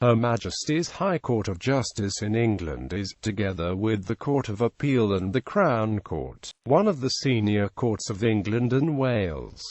Her Majesty's High Court of Justice in England is, together with the Court of Appeal and the Crown Court, one of the senior courts of England and Wales.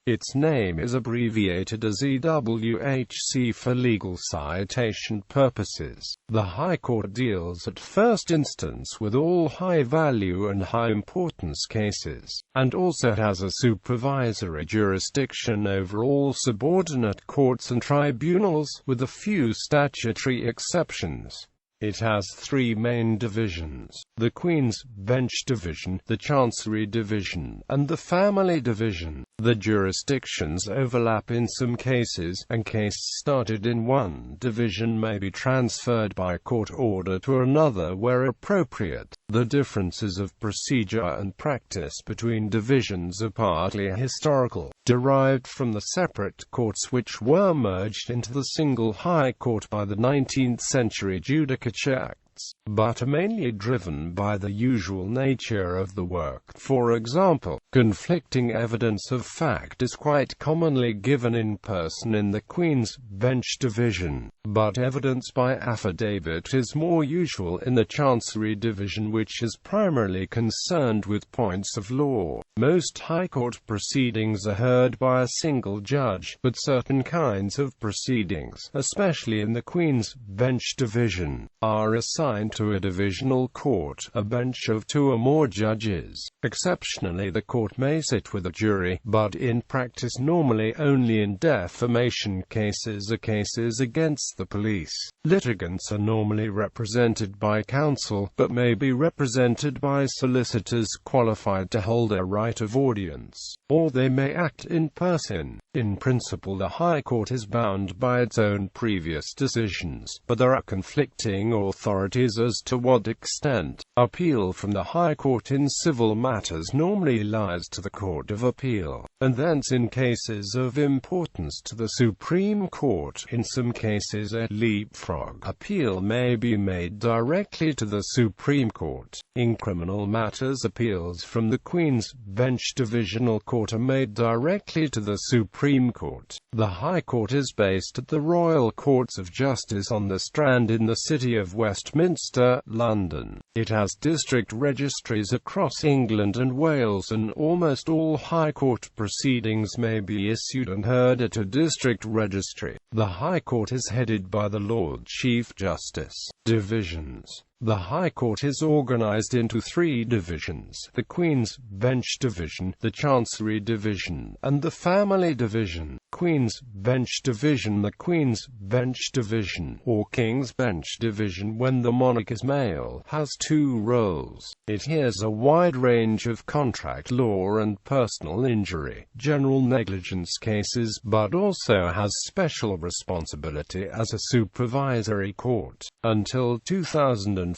Its name is abbreviated as EWHC for legal citation purposes. The High Court deals at first instance with all high-value and high-importance cases, and also has a supervisory jurisdiction over all subordinate courts and tribunals, with a few statutory exceptions. It has three main divisions: the Queen's Bench Division, the Chancery Division, and the Family Division. The jurisdictions overlap in some cases, and cases started in one division may be transferred by court order to another where appropriate. The differences of procedure and practice between divisions are partly historical, derived from the separate courts which were merged into the single High Court by the 19th century Judicature Acts, but are mainly driven by the usual nature of the work. For example, conflicting evidence of fact is quite commonly given in person in the Queen's Bench Division, but evidence by affidavit is more usual in the Chancery Division, which is primarily concerned with points of law. Most High Court proceedings are heard by a single judge, but certain kinds of proceedings, especially in the Queen's Bench Division, are assigned to a divisional court, a bench of two or more judges. Exceptionally, the court may sit with a jury, but in practice normally only in defamation cases or cases against the police. Litigants are normally represented by counsel, but may be represented by solicitors qualified to hold a right of audience, or they may act in person. In principle, the High Court is bound by its own previous decisions, but there are conflicting authorities as to what extent. Appeal from the High Court in civil matters normally lies to the Court of Appeal, and thence in cases of importance to the Supreme Court. In some cases a leapfrog appeal may be made directly to the Supreme Court. In criminal matters, appeals from the Queen's Bench Divisional Court are made directly to the Supreme Court. The High Court is based at the Royal Courts of Justice on the Strand in the City of Westminster, London. It has district registries across England and Wales, and almost all High Court proceedings may be issued and heard at a district registry. The High Court is headed by the Lord Chief Justice. Divisions. The High Court is organized into three divisions: the Queen's Bench Division, the Chancery Division, and the Family Division. Queen's Bench Division. The Queen's Bench Division, or King's Bench Division when the monarch is male, has two roles. It hears a wide range of contract law and personal injury, general negligence cases, but also has special responsibility as a supervisory court. Until 2005,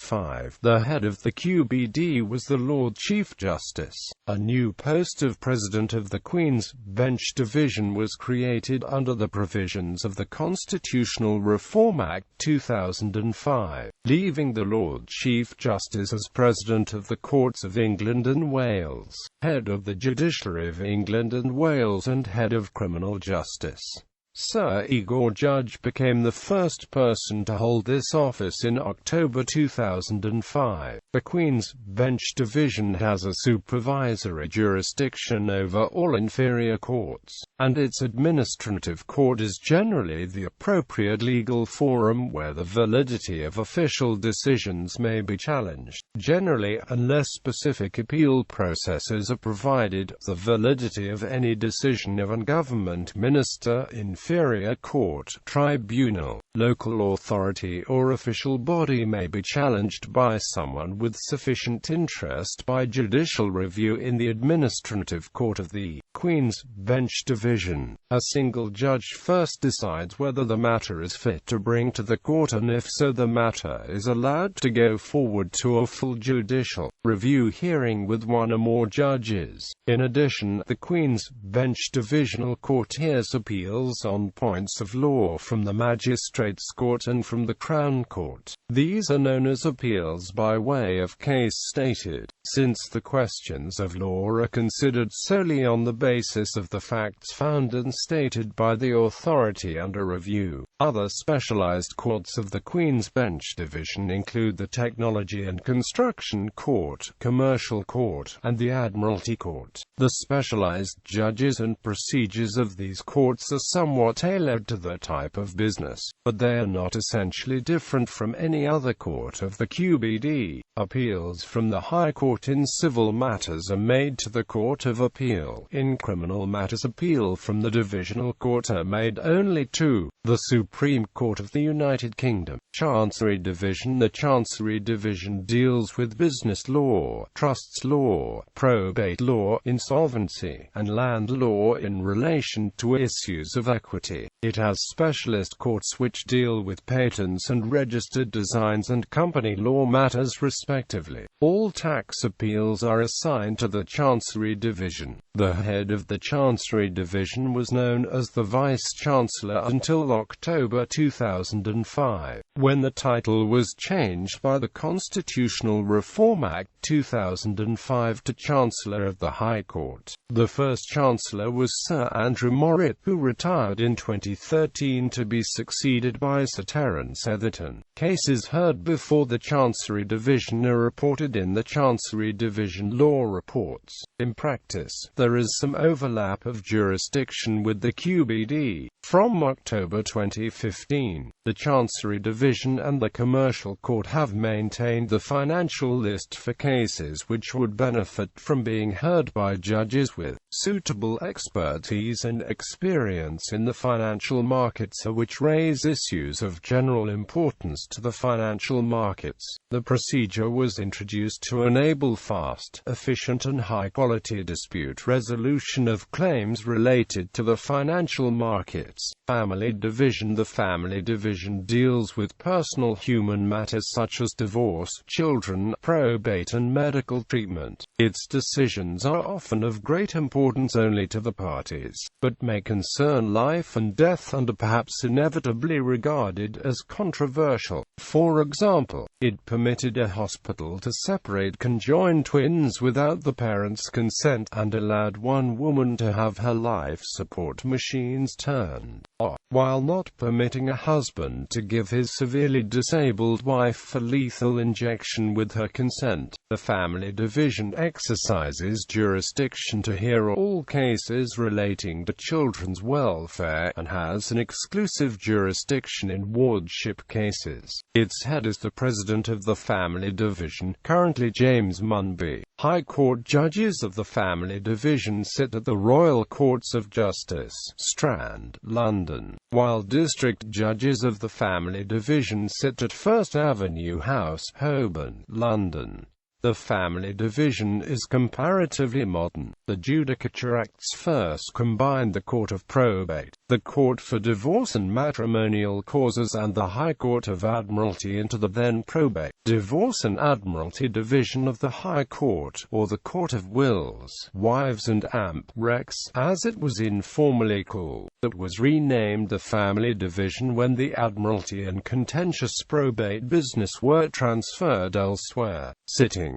the head of the QBD was the Lord Chief Justice. A new post of President of the Queen's Bench Division was created under the provisions of the Constitutional Reform Act 2005, leaving the Lord Chief Justice as President of the Courts of England and Wales, head of the Judiciary of England and Wales, and head of criminal justice. Sir Igor Judge became the first person to hold this office in October 2005. The Queen's Bench Division has a supervisory jurisdiction over all inferior courts, and its administrative court is generally the appropriate legal forum where the validity of official decisions may be challenged. Generally, unless specific appeal processes are provided, the validity of any decision of a government minister, inferior court, tribunal, local authority or official body may be challenged by someone with sufficient interest by judicial review in the administrative court of the Queen's Bench Division. A single judge first decides whether the matter is fit to bring to the court, and if so, the matter is allowed to go forward to a full judicial review hearing with one or more judges. In addition, the Queen's Bench Divisional Court hears appeals on points of law from the Magistrates' Court and from the Crown Court. These are known as appeals by way of case stated, since the questions of law are considered solely on the basis of the facts found and stated by the authority under review. Other specialized courts of the Queen's Bench Division include the Technology and Construction Court, Commercial Court, and the Admiralty Court. The specialized judges and procedures of these courts are somewhat tailored to the type of business, but they are not essentially different from any other court of the QBD. Appeals from the High Court in civil matters are made to the Court of Appeal. In criminal matters, appeal from the Divisional Court are made only to the Supreme Court of the United Kingdom. Chancery Division. The Chancery Division deals with business law, trusts law, probate law, insolvency, and land law in relation to issues of equity. It has specialist courts which deal with patents and registered designs and company law matters respectively. All tax appeals are assigned to the Chancery Division. The head of the Chancery Division was known as the Vice-Chancellor until October 2005, when the title was changed by the Constitutional Reform Act 2005 to Chancellor of the High Court. The first Chancellor was Sir Andrew Morritt, who retired in 2013 to be succeeded by Sir Terence Etherton. Cases heard before the Chancery Division are reported in the Chancery Division Law Reports. In practice, there is some overlap of jurisdiction with the QBD. From October 2015, the Chancery Division and the Commercial Court have maintained the financial list for cases which would benefit from being heard by judges with suitable expertise and experience in the financial markets, or which raise issues of general importance to the financial markets. The procedure was introduced to enable fast, efficient and high-quality dispute resolution of claims related to the financial markets. Family Division. The Family Division deals with personal human matters such as divorce, children, probate and medical treatment. Its decisions are often of great importance only to the parties, but may concern life and death and are perhaps inevitably regarded as controversial. For example, it permitted a hospital to separate conjoined twins without the parents' consent, and allowed one woman to have her life support machines turned off, while not permitting a husband to give his severely disabled wife a lethal injection with her consent. The Family Division exercises jurisdiction to hear all cases relating to children's welfare, and has an exclusive jurisdiction in wardship cases. Its head is the President of the Family Division, currently James Munby. High Court judges of the Family Division sit at the Royal Courts of Justice, Strand, London, while district judges of the Family Division sit at First Avenue House, Holborn, London. The Family Division is comparatively modern. The Judicature Acts first combined the Court of Probate, the Court for Divorce and Matrimonial Causes and the High Court of Admiralty into the then Probate, Divorce and Admiralty Division of the High Court, or the Court of Wills, Wives and Amp Rex, as it was informally called. It was renamed the Family Division when the Admiralty and contentious probate business were transferred elsewhere. Sittings.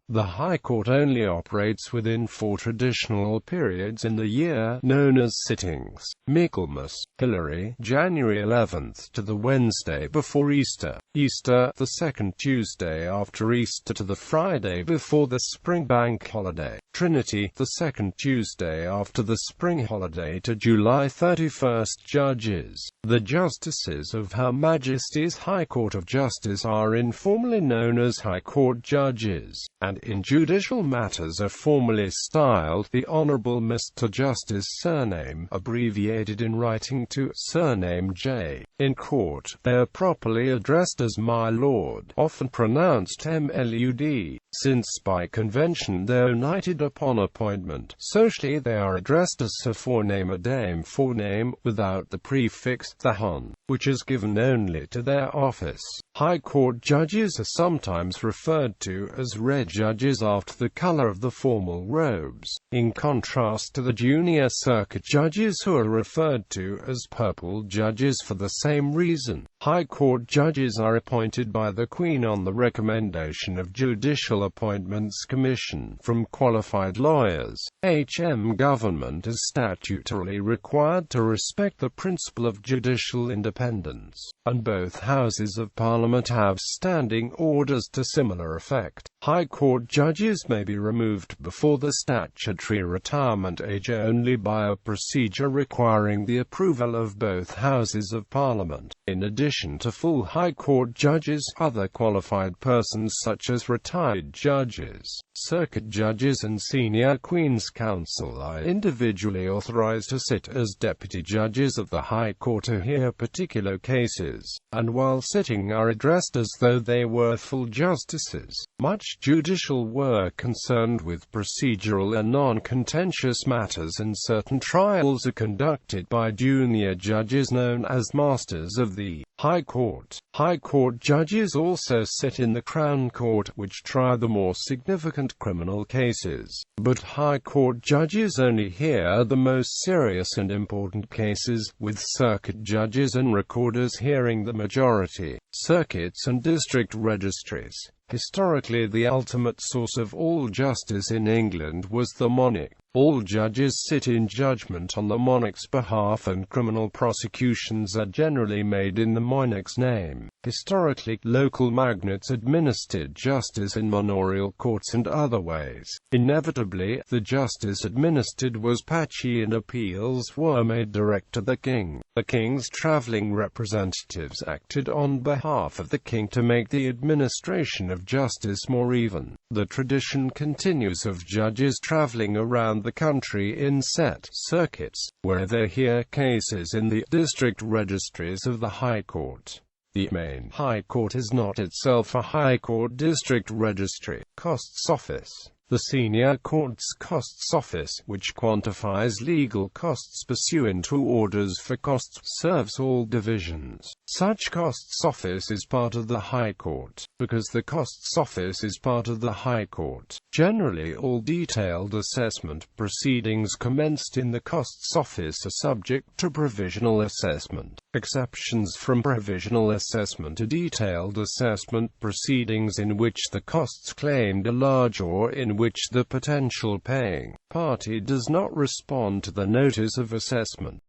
The High Court only operates within 4 traditional periods in the year, known as sittings: Michaelmas, Pillory, January 11th to the Wednesday before Easter, Easter, the second Tuesday after Easter to the Friday before the spring bank holiday, Trinity, the second Tuesday after the spring holiday to July 31st. Judges. The Justices of Her Majesty's High Court of Justice are informally known as High Court Judges, and in judicial matters are formally styled the Honourable Mr. Justice, surname abbreviated in writing to surname J. In court, they are properly addressed as My Lord, often pronounced MLUD, since by convention they are knighted upon appointment. Socially they are addressed as Sir Forename or Dame Forename, without the prefix the hon, which is given only to their office. High Court judges are sometimes referred to as red judges after the color of the formal robes, in contrast to the junior circuit judges who are referred to as purple judges for the same reason. High Court judges are appointed by the Queen on the recommendation of Judicial Appointments Commission from qualified lawyers. Government is statutorily required to respect the principle of judicial independence, and both Houses of Parliament have standing orders to similar effect. High Court judges may be removed before the statutory retirement age only by a procedure requiring the approval of both Houses of Parliament. In addition to full High Court judges, other qualified persons such as retired judges, circuit judges and senior Queen's Counsel are individually authorized to sit as deputy judges of the High Court to hear particular cases, and while sitting are addressed as though they were full justices. Much judicial work concerned with procedural and non-contentious matters and certain trials are conducted by junior judges known as Masters of the High Court. High Court judges also sit in the Crown Court, which try the more significant criminal cases, but High Court judges only hear the most serious and important cases, with circuit judges and recorders hearing the majority. Circuits and district registries. Historically, the ultimate source of all justice in England was the monarch. All judges sit in judgment on the monarch's behalf, and criminal prosecutions are generally made in the monarch's name. Historically, local magnates administered justice in manorial courts and other ways. Inevitably, the justice administered was patchy and appeals were made direct to the king. The king's travelling representatives acted on behalf of the king to make the administration of justice more even. The tradition continues of judges travelling around the country in set circuits, where they hear cases in the district registries of the High Court. The main High Court is not itself a High Court district registry. Costs Office. The Senior Court's Costs Office, which quantifies legal costs pursuant to orders for costs, serves all divisions. Such Costs Office is part of the High Court. Because the Costs Office is part of the High Court, generally all detailed assessment proceedings commenced in the Costs Office are subject to provisional assessment. Exceptions from provisional assessment are detailed assessment proceedings in which the costs claimed are large or in which the potential paying party does not respond to the notice of assessment.